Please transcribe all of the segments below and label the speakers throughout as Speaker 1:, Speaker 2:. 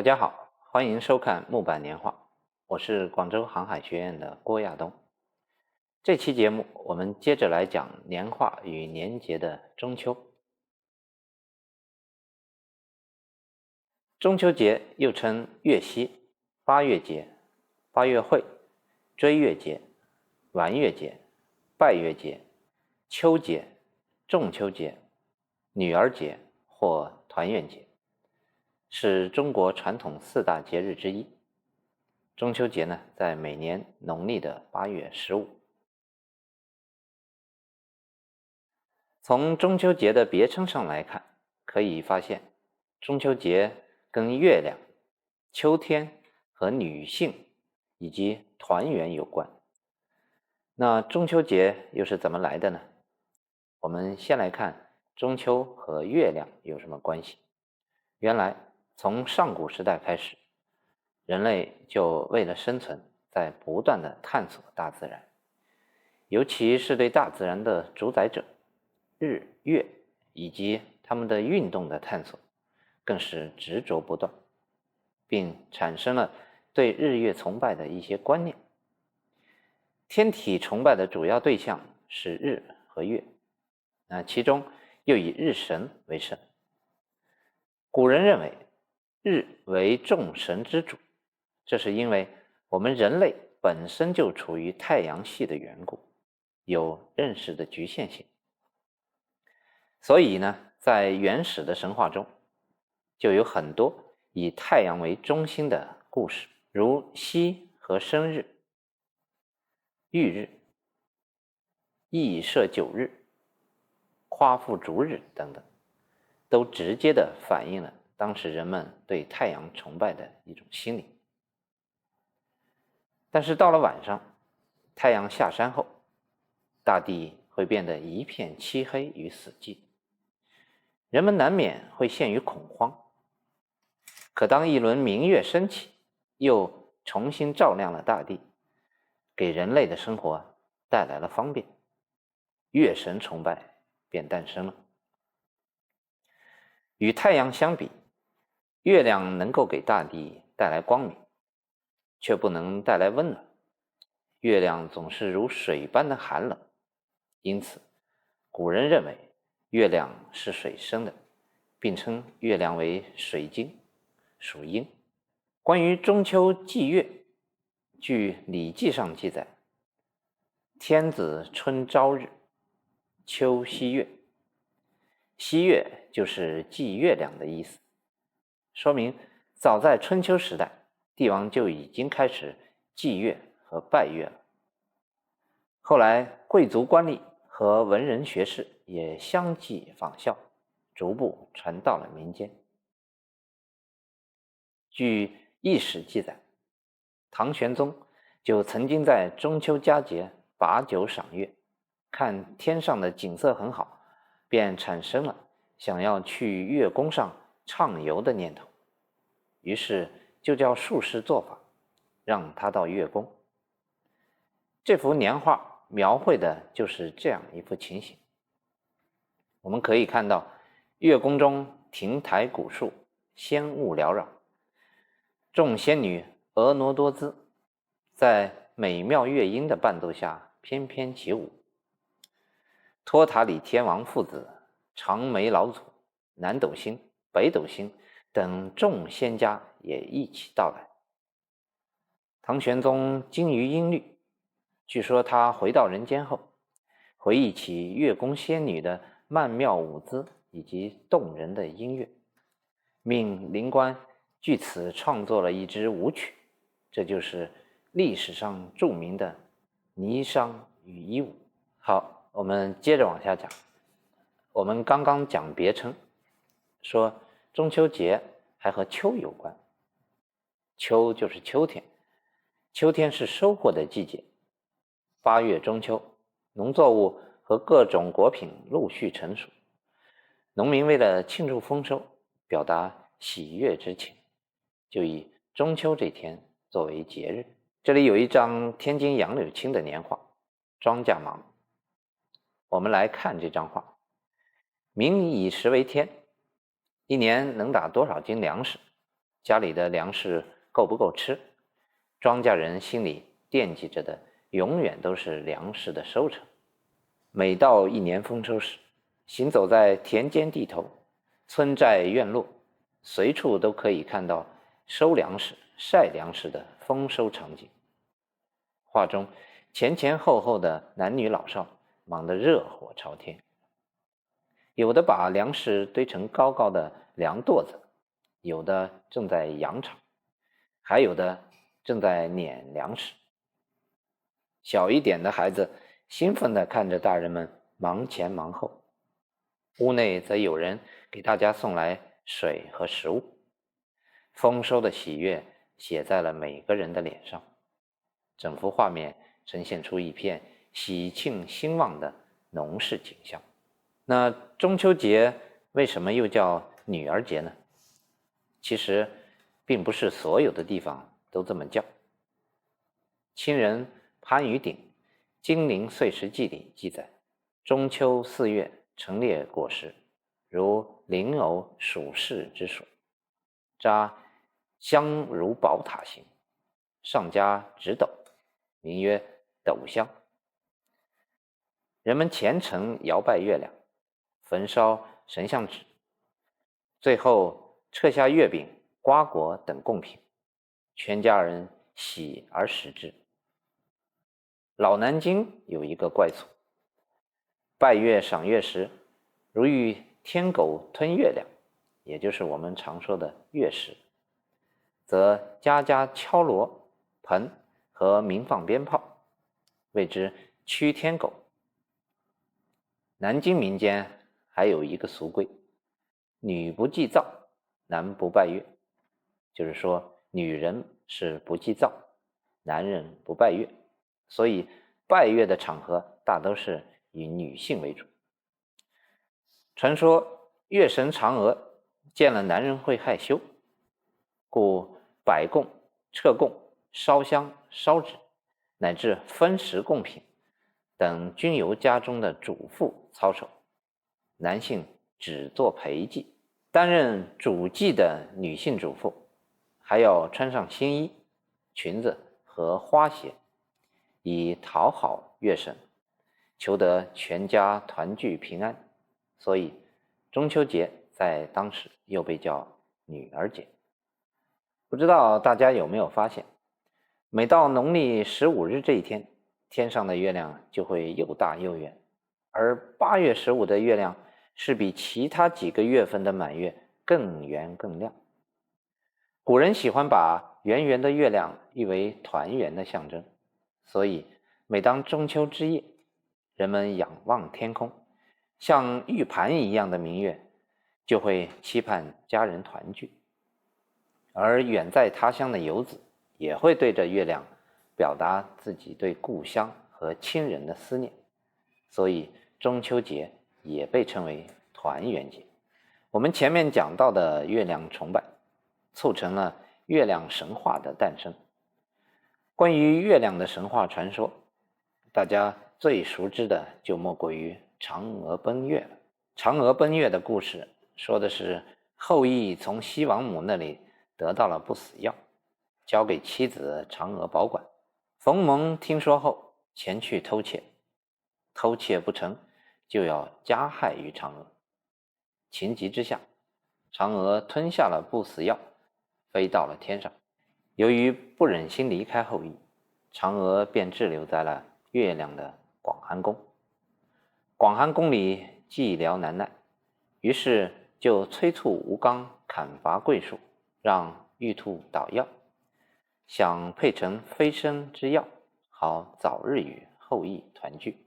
Speaker 1: 家好，欢迎收看木板年画，我是广州航海学院的郭亚东。这期节目我们接着来讲年画与年节的中秋。中秋节又称月夕、八月节、八月会、追月节、玩月节、拜月节、秋节、仲秋节、女儿节或团圆节，是中国传统4大节日之一。中秋节呢，在每年农历的8月15。从中秋节的别称上来看，可以发现，中秋节跟月亮、秋天和女性以及团圆有关。那中秋节又是怎么来的呢？我们先来看中秋和月亮有什么关系。原来，从上古时代开始，人类就为了生存，在不断的探索大自然，尤其是对大自然的主宰者日月以及它们的运动的探索，更是执着不断，并产生了对日月崇拜的一些观念。天体崇拜的主要对象是日和月，其中又以日神为神。古人认为日为众神之主，这是因为我们人类本身就处于太阳系的缘故，有认识的局限性。所以呢，在原始的神话中，就有很多以太阳为中心的故事，如羲和申日、玉日、羿射九日、夸父逐日等等，都直接的反映了当时人们对太阳崇拜的一种心理。但是到了晚上，太阳下山后，大地会变得一片漆黑与死寂，人们难免会陷于恐慌。可当一轮明月升起，又重新照亮了大地，给人类的生活带来了方便，月神崇拜便诞生了。与太阳相比，月亮能够给大地带来光明，却不能带来温暖。月亮总是如水般的寒冷，因此古人认为月亮是水生的，并称月亮为水晶，属阴。关于中秋祭月，据《礼记》上记载，天子春朝日，秋夕月。夕月就是祭月亮的意思，说明早在春秋时代，帝王就已经开始祭月和拜月了。后来贵族官吏和文人学士也相继仿效，逐步传到了民间。据《易史》记载，唐玄宗就曾经在中秋佳节把酒赏月，看天上的景色很好，便产生了想要去月宫上畅游的念头，于是就叫术士做法，让他到月宫。这幅年画描绘的就是这样一幅情形。我们可以看到月宫中亭台古树，仙雾缭绕，众仙女婀娜多姿，在美妙乐音的伴奏下翩翩起舞。托塔李天王父子、长眉老祖、南斗星、北斗星等众仙家也一起到来。唐玄宗精于音律，据说他回到人间后，回忆起月宫仙女的曼妙舞姿以及动人的音乐，命灵官据此创作了一支舞曲，这就是历史上著名的霓裳羽衣舞。好，我们接着往下讲。我们刚刚讲别称，说中秋节还和秋有关。秋就是秋天，秋天是收获的季节。8月中秋，农作物和各种果品陆续成熟，农民为了庆祝丰收，表达喜悦之情，就以中秋这天作为节日。这里有一张天津杨柳青的年画《庄稼忙》，我们来看这张画。民以食为天，一年能打多少斤粮食，家里的粮食够不够吃，庄稼人心里惦记着的永远都是粮食的收成。每到一年丰收时，行走在田间地头、村寨院落，随处都可以看到收粮食、晒粮食的丰收场景。画中前前后后的男女老少忙得热火朝天，有的把粮食堆成高高的粮垛子，有的正在扬场，还有的正在碾粮食。小一点的孩子兴奋地看着大人们忙前忙后，屋内则有人给大家送来水和食物。丰收的喜悦写在了每个人的脸上，整幅画面呈现出一片喜庆兴旺的农事景象。那中秋节为什么又叫女儿节呢？其实并不是所有的地方都这么叫。清人潘于鼎《金陵岁时记》里记载，中秋4月陈列果实，如灵藕、蜀柿之属，扎香如宝塔形，上加纸斗，名曰斗香。人们虔诚摇拜月亮，焚烧神像纸，最后撤下月饼、瓜果等贡品，全家人喜而食之。老南京有一个怪俗，拜月赏月时，如遇天狗吞月亮，也就是我们常说的月食，则家家敲锣盆和鸣放鞭炮，谓之驱天狗。南京民间还有一个俗规，女不祭灶，男不拜月，就是说女人是不祭灶，男人不拜月，所以拜月的场合大都是以女性为主。传说月神嫦娥见了男人会害羞，故摆供、撤供、烧香、烧纸，乃至分食贡品等均由家中的主妇操守，男性只做陪祭。担任主祭的女性主妇还要穿上新衣、裙子和花鞋，以讨好月神，求得全家团聚平安。所以中秋节在当时又被叫女儿节。不知道大家有没有发现，每到农历15日这一天，天上的月亮就会又大又圆，而8月15的月亮是比其他几个月份的满月更圆更亮。古人喜欢把圆圆的月亮誉为团圆的象征，所以每当中秋之夜，人们仰望天空，像玉盘一样的明月，就会期盼家人团聚。而远在他乡的游子也会对着月亮表达自己对故乡和亲人的思念，所以中秋节也被称为团圆节。我们前面讲到的月亮崇拜，促成了月亮神话的诞生。关于月亮的神话传说，大家最熟知的就莫过于嫦娥奔月了。嫦娥奔月的故事说的是后羿从西王母那里得到了不死药，交给妻子嫦娥保管。冯蒙听说后前去偷窃，偷窃不成就要加害于嫦娥。情急之下，嫦娥吞下了不死药，飞到了天上。由于不忍心离开后羿，嫦娥便滞留在了月亮的广寒宫。广寒宫里寂寥难耐，于是就催促吴刚砍伐桂树，让玉兔捣药，想配成飞升之药，好早日与后羿团聚。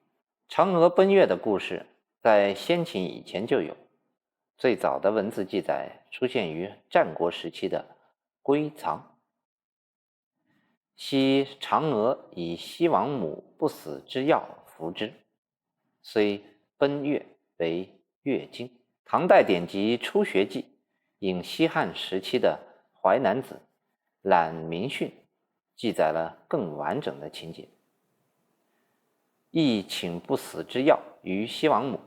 Speaker 1: 嫦娥奔月的故事在先秦以前就有，最早的文字记载出现于战国时期的归藏。昔嫦娥以西王母不死之药服之，虽奔月为月经。唐代典籍《初学记》引西汉时期的《淮南子·览明训》记载了更完整的情节。羿请不死之药于西王母，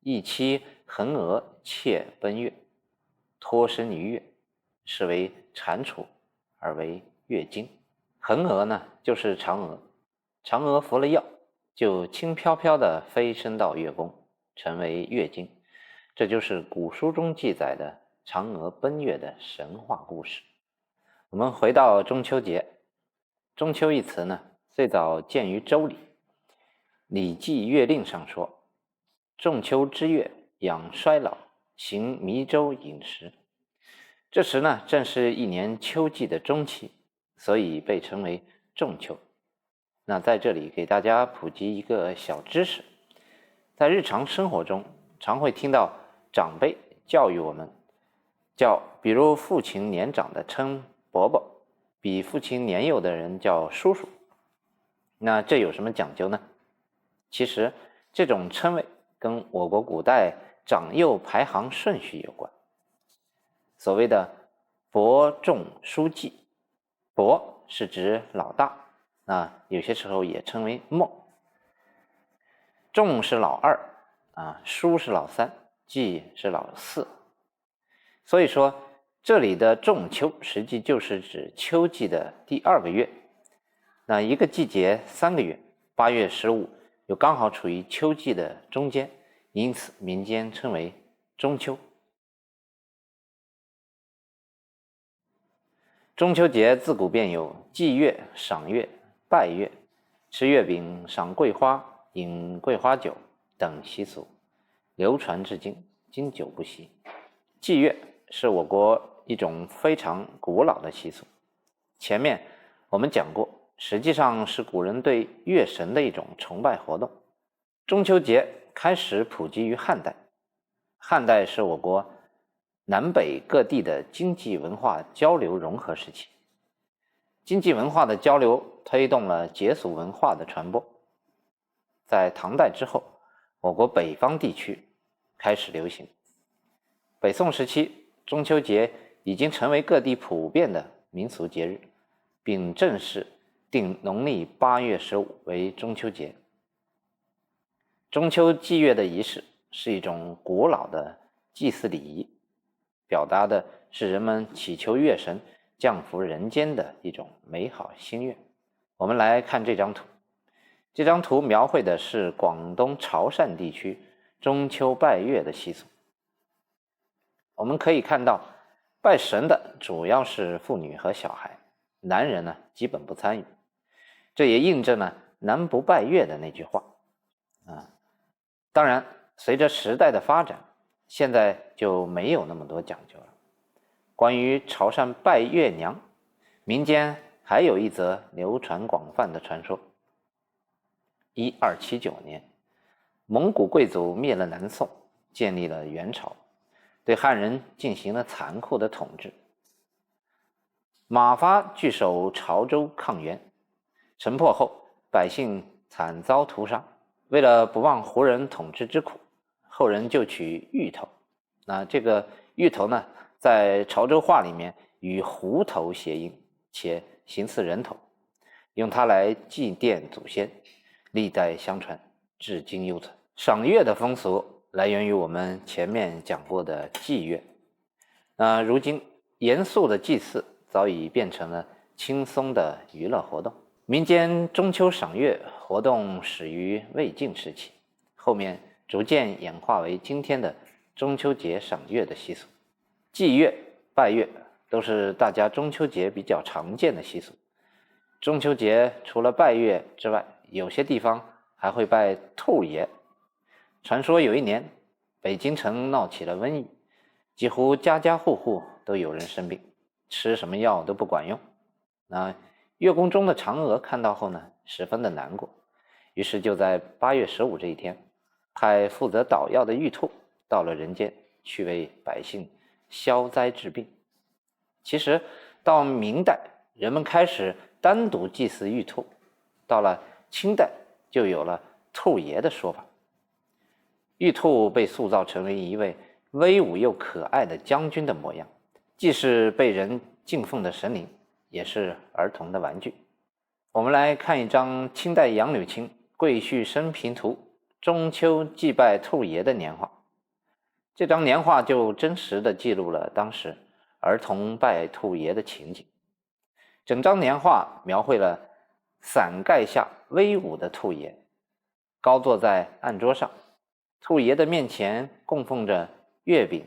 Speaker 1: 羿妻姮娥妾奔月，脱身于月，是为蟾蜍而为月经。横娥呢就是嫦娥，嫦娥服了药，就轻飘飘地飞升到月宫，成为月经。这就是古书中记载的嫦娥奔月的神话故事。我们回到中秋节，中秋一词呢，最早见于周礼，《礼记月令》上说：仲秋之月，养衰老，行弥周饮食。这时呢，正是一年秋季的中期，所以被称为仲秋。那在这里给大家普及一个小知识，在日常生活中常会听到长辈教育我们，比如父亲年长的称伯伯，比父亲年幼的人叫叔叔。那这有什么讲究呢？其实这种称谓跟我国古代长幼排行顺序有关。所谓的伯仲叔季，伯是指老大，那有些时候也称为孟；仲是老二，叔是老三，季是老四。所以说这里的仲秋实际就是指秋季的第2个月。那一个季节3个月，8月15又刚好处于秋季的中间，因此民间称为中秋。中秋节自古便有祭月、赏月、拜月、吃月饼、赏桂花、饮桂花酒等习俗，流传至今，经久不息。祭月是我国一种非常古老的习俗，前面我们讲过，实际上是古人对月神的一种崇拜活动。中秋节开始普及于汉代，汉代是我国南北各地的经济文化交流融合时期，经济文化的交流推动了节俗文化的传播。在唐代之后，我国北方地区开始流行。北宋时期，中秋节已经成为各地普遍的民俗节日，并正式定农历8月15为中秋节。中秋祭月的仪式是一种古老的祭祀礼仪，表达的是人们祈求月神降福人间的一种美好心愿。我们来看这张图，这张图描绘的是广东潮汕地区中秋拜月的习俗。我们可以看到，拜神的主要是妇女和小孩，男人呢基本不参与。这也印证了男不拜月的那句话。当然，随着时代的发展，现在就没有那么多讲究了。关于潮汕拜月娘，民间还有一则流传广泛的传说。1279年，蒙古贵族灭了南宋，建立了元朝，对汉人进行了残酷的统治。马发据守潮州抗元，城破后，百姓惨遭屠杀。为了不忘胡人统治之苦，后人就取芋头。那这个芋头呢，在潮州话里面与狐头谐音，且形似人头，用它来祭奠祖先，历代相传，至今犹存。赏月的风俗来源于我们前面讲过的祭月。如今严肃的祭祀早已变成了轻松的娱乐活动。民间中秋赏月活动始于魏晋时期，后面逐渐演化为今天的中秋节赏月的习俗。祭月、拜月都是大家中秋节比较常见的习俗。中秋节除了拜月之外，有些地方还会拜兔爷。传说有一年，北京城闹起了瘟疫，几乎家家户户都有人生病，吃什么药都不管用。月宫中的嫦娥看到后呢，十分的难过，于是就在8月15这一天，派负责捣药的玉兔到了人间，去为百姓消灾治病。其实到明代，人们开始单独祭祀玉兔，到了清代就有了兔爷的说法。玉兔被塑造成为一位威武又可爱的将军的模样，既是被人敬奉的神灵，也是儿童的玩具。我们来看一张清代杨柳青《贵婿生平图》中秋祭拜兔爷的年画。这张年画就真实地记录了当时儿童拜兔爷的情景。整张年画描绘了伞盖下威武的兔爷，高坐在案桌上，兔爷的面前供奉着月饼、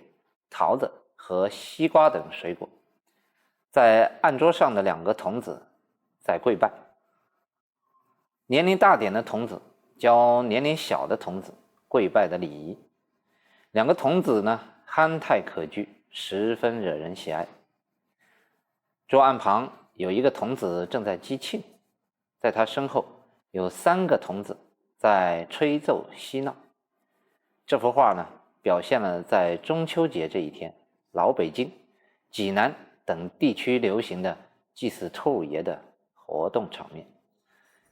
Speaker 1: 桃子和西瓜等水果。在案桌上的2个童子在跪拜，年龄大点的童子教年龄小的童子跪拜的礼仪。2个童子呢，憨态可掬，十分惹人喜爱。桌案旁有一个童子正在击磬，在他身后有3个童子在吹奏嬉闹。这幅画呢，表现了在中秋节这一天，老北京、济南等地区流行的祭祀兔爷的活动场面。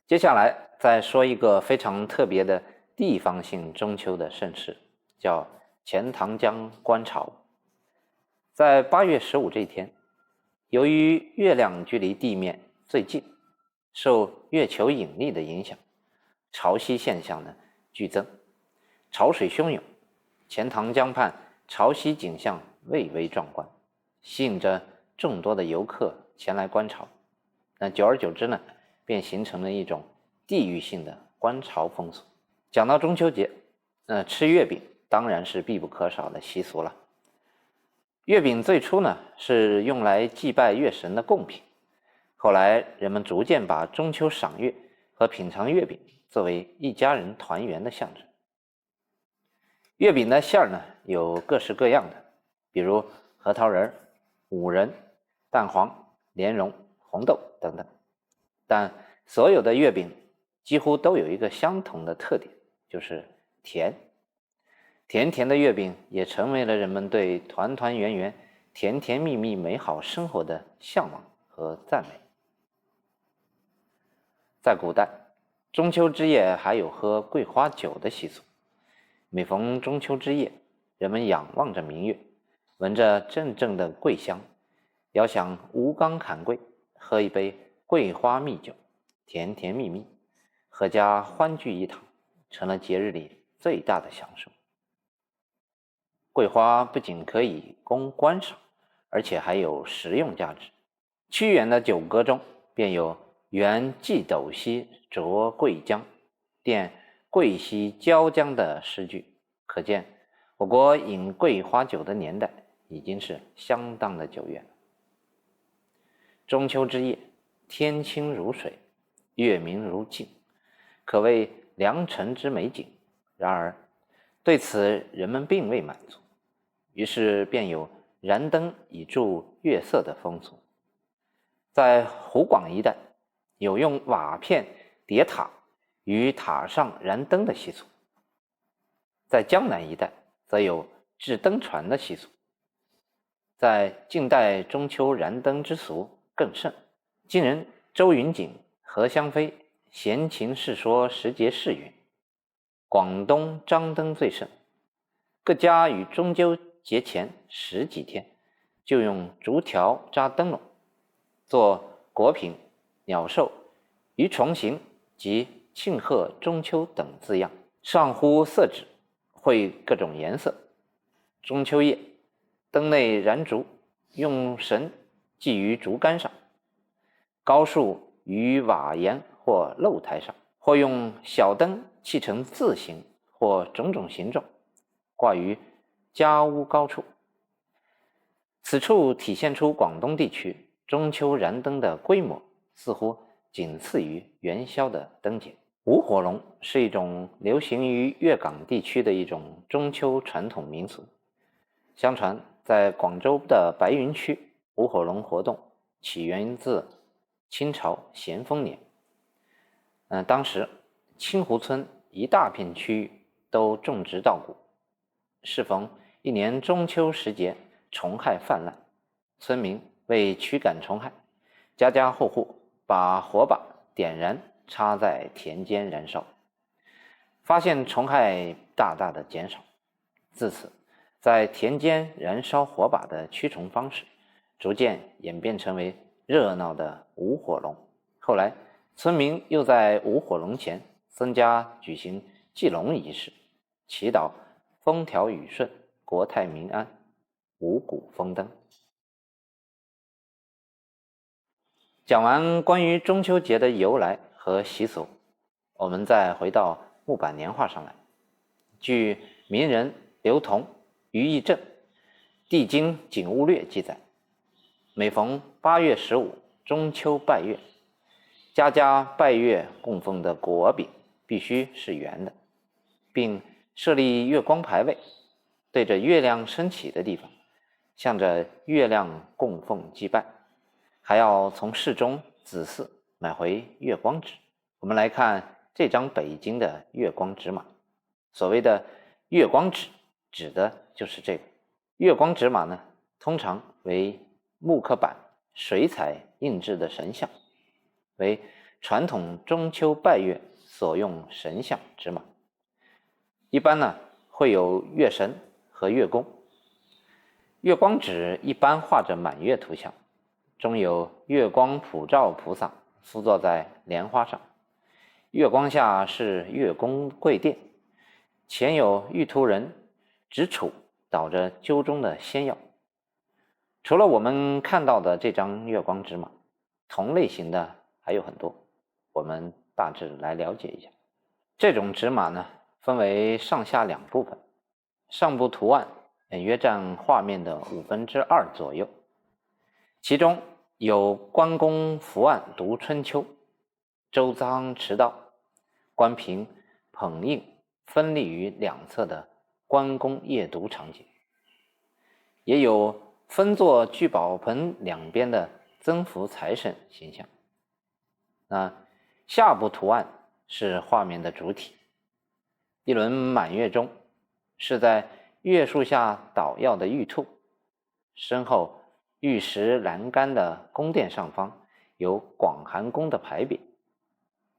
Speaker 1: 接下来再说一个非常特别的地方性中秋的盛事，叫钱塘江观潮。在8月15这一天，由于月亮距离地面最近，受月球引力的影响，潮汐现象呢剧增，潮水汹涌，钱塘江畔潮汐景象蔚为壮观，吸引着众多的游客前来观潮。那久而久之呢，便形成了一种地域性的观潮风俗。讲到中秋节，吃月饼当然是必不可少的习俗了。月饼最初呢是用来祭拜月神的贡品，后来人们逐渐把中秋赏月和品尝月饼作为一家人团圆的象征。月饼的馅儿呢有各式各样的，比如核桃仁、五仁、蛋黄、莲蓉、红豆等等，但所有的月饼几乎都有一个相同的特点，就是甜。甜甜的月饼也成为了人们对团团圆圆、甜甜蜜蜜美好生活的向往和赞美。在古代，中秋之夜还有喝桂花酒的习俗。每逢中秋之夜，人们仰望着明月，闻着阵阵的桂香，遥想吴刚砍桂，喝一杯桂花蜜酒，甜甜蜜蜜，阖家欢聚一堂，成了节日里最大的享受。桂花不仅可以供观赏，而且还有食用价值。屈原的九歌中便有原寄斗兮酌桂浆，奠桂兮椒浆的诗句，可见我国饮桂花酒的年代已经是相当的久远了。中秋之夜，天清如水，月明如镜，可谓良辰之美景。然而对此人们并未满足，于是便有燃灯以助月色的风俗。在湖广一带有用瓦片叠塔，于塔上燃灯的习俗。在江南一带则有制灯船的习俗。在近代，中秋燃灯之俗更甚。今人周云锦、何香飞闲情世说时节事云，广东张灯最盛，各家于中秋节前10几天就用竹条扎灯笼，做果品、鸟兽、鱼虫形及庆贺中秋等字样，上糊色纸，绘各种颜色。中秋夜，灯内燃烛，用绳系于竹竿上，高竖于瓦檐或露台上，或用小灯砌成字形或种种形状，挂于家屋高处。此处体现出广东地区中秋燃灯的规模似乎仅次于元宵的灯节。舞火龙是一种流行于粤港地区的一种中秋传统民俗。相传在广州的白云区，舞火龙活动起源自清朝咸丰年。当时清湖村一大片区域都种植稻谷，适逢一年中秋时节，虫害泛滥，村民为驱赶虫害，家家户户把火把点燃，插在田间燃烧，发现虫害大大的减少。自此，在田间燃烧火把的驱虫方式逐渐演变成为热闹的舞火龙。后来村民又在舞火龙前增加举行祭龙仪式，祈祷风调雨顺、国泰民安、五谷丰登。讲完关于中秋节的由来和习俗，我们再回到木板年画上来。据名人刘同、于义正《地经景物略》记载，每逢8月15中秋拜月，家家拜月供奉的果饼必须是圆的，并设立月光牌位，对着月亮升起的地方，向着月亮供奉祭拜，还要从市中子寺买回月光纸。我们来看这张北京的月光纸马。所谓的月光纸指的就是这个。月光纸马呢，通常为木刻板水彩印制的神像，为传统中秋拜月所用神像纸马。一般呢会有月神和月宫。月光纸一般画着满月图像，中有月光普照菩萨敷坐在莲花上，月光下是月宫跪殿，前有玉图人执杵捣着鸠中的仙药。除了我们看到的这张月光纸马，同类型的还有很多，我们大致来了解一下。这种纸马呢，分为上下两部分，上部图案约占画面的2/5左右，其中有关公伏案读春秋、周仓持刀、关平捧印分立于两侧的关公夜读场景，也有分坐聚宝盆两边的增福财神形象。那下部图案是画面的主体，一轮满月中是在月树下捣药的玉兔，身后玉石栏杆的宫殿上方有广寒宫的牌匾，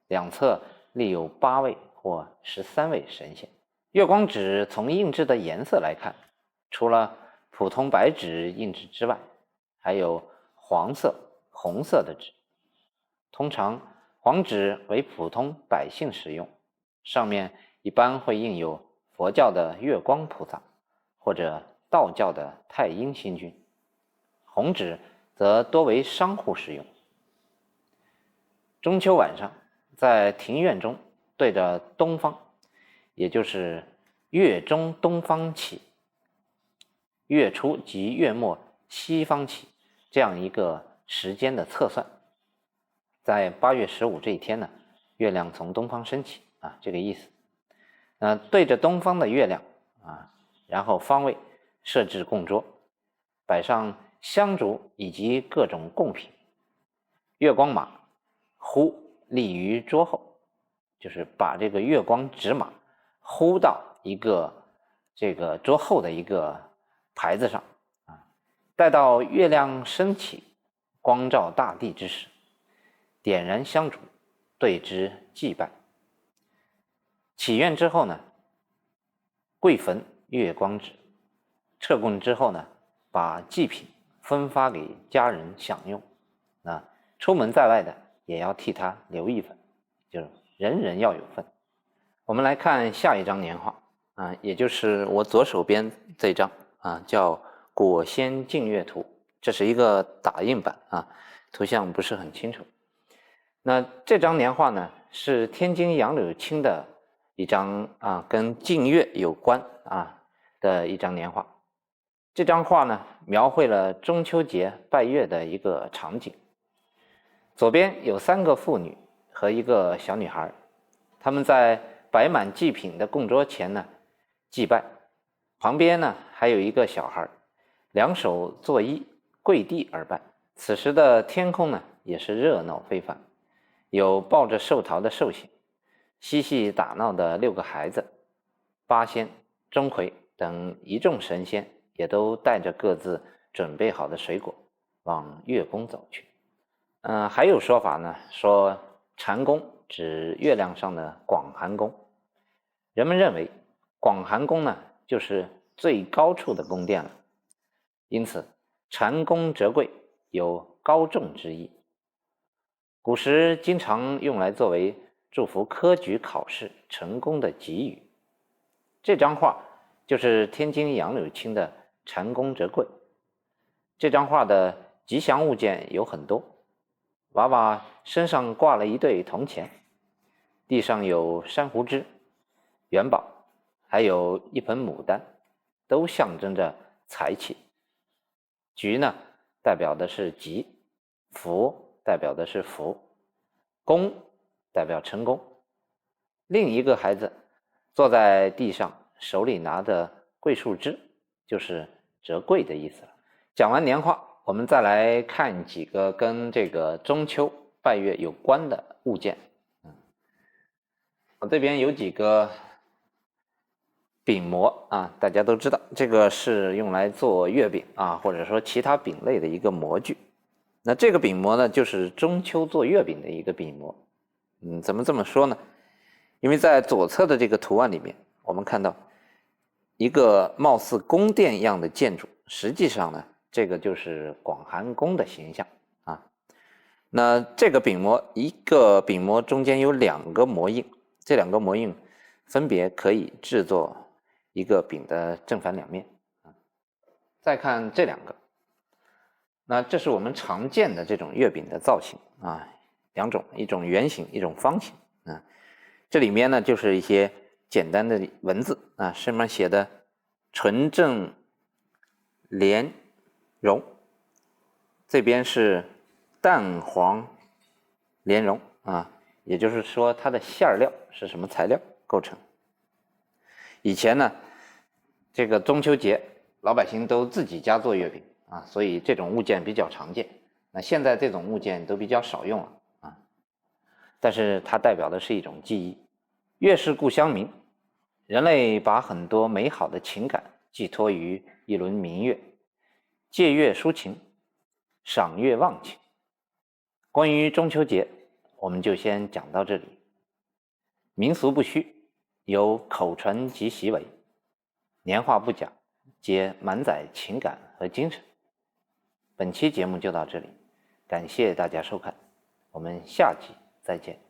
Speaker 1: 两侧立有8位或13位神仙。月光纸从印制的颜色来看，除了普通白纸印制之外，还有黄色、红色的纸。通常黄纸为普通百姓使用，上面一般会印有佛教的月光菩萨或者道教的太阴星君，红纸则多为商户使用。中秋晚上，在庭院中对着东方，也就是月中东方起，月初及月末西方起，这样一个时间的测算。在8月15这一天呢，月亮从东方升起这个意思。对着东方的月亮然后方位设置供桌，摆上香烛以及各种贡品。月光马呼立于桌后，就是把这个月光纸马呼到一个这个桌后的一个牌子上待到月亮升起，光照大地之时，点燃香烛，对之祭拜。祈愿之后呢，跪焚月光纸，撤供之后呢，把祭品分发给家人享用。出门在外的也要替他留一份，就是人人要有份。我们来看下一张年画也就是我左手边这张叫《果仙净月图》，这是一个打印版图像不是很清楚。那这张年画呢，是天津杨柳青的一张跟净月有关的一张年画。这张画呢，描绘了中秋节拜月的一个场景。左边有3个妇女和一个小女孩，她们在摆满祭品的供桌前呢祭拜，旁边呢还有一个小孩，两手作揖，跪地而拜。此时的天空呢也是热闹非凡，有抱着寿桃的寿星，嬉戏打闹的6个孩子，八仙、钟馗等一众神仙也都带着各自准备好的水果往月宫走去。还有说法呢，说蟾宫指月亮上的广寒宫。人们认为广寒宫呢就是最高处的宫殿了，因此蟾宫折桂有高重之意。古时经常用来作为祝福科举考试成功的吉语。这张画就是天津杨柳青的蟾宫折桂。这张画的吉祥物件有很多，娃娃身上挂了一对铜钱，地上有珊瑚枝、元宝，还有一盆牡丹，都象征着财气。菊呢，代表的是吉；福代表的是福；功代表成功。另一个孩子坐在地上，手里拿着桂树枝，就是折桂的意思了。讲完年画，我们再来看几个跟这个中秋拜月有关的物件。我这边有几个饼模啊，大家都知道，这个是用来做月饼啊，或者说其他饼类的一个模具。那这个饼模呢，就是中秋做月饼的一个饼模。怎么这么说呢？因为在左侧的这个图案里面，我们看到一个貌似宫殿一样的建筑，实际上呢，这个就是广寒宫的形象啊。那这个饼模，一个饼模中间有2个模印，这2个模印分别可以制作一个饼的正反两面。再看这2个，那这是我们常见的这种月饼的造型啊，2种，一种圆形，一种方形啊。这里面呢就是一些简单的文字啊，上面写的纯正莲蓉，这边是蛋黄莲蓉啊，也就是说它的馅料是什么材料构成。以前呢，这个中秋节老百姓都自己家做月饼啊，所以这种物件比较常见。那现在这种物件都比较少用了啊，但是它代表的是一种记忆。月是故乡明，人类把很多美好的情感寄托于一轮明月，借月抒情，赏月忘情。关于中秋节，我们就先讲到这里。民俗不虚，有口传及习为，年画不假，皆满载情感和精神。本期节目就到这里，感谢大家收看，我们下集再见。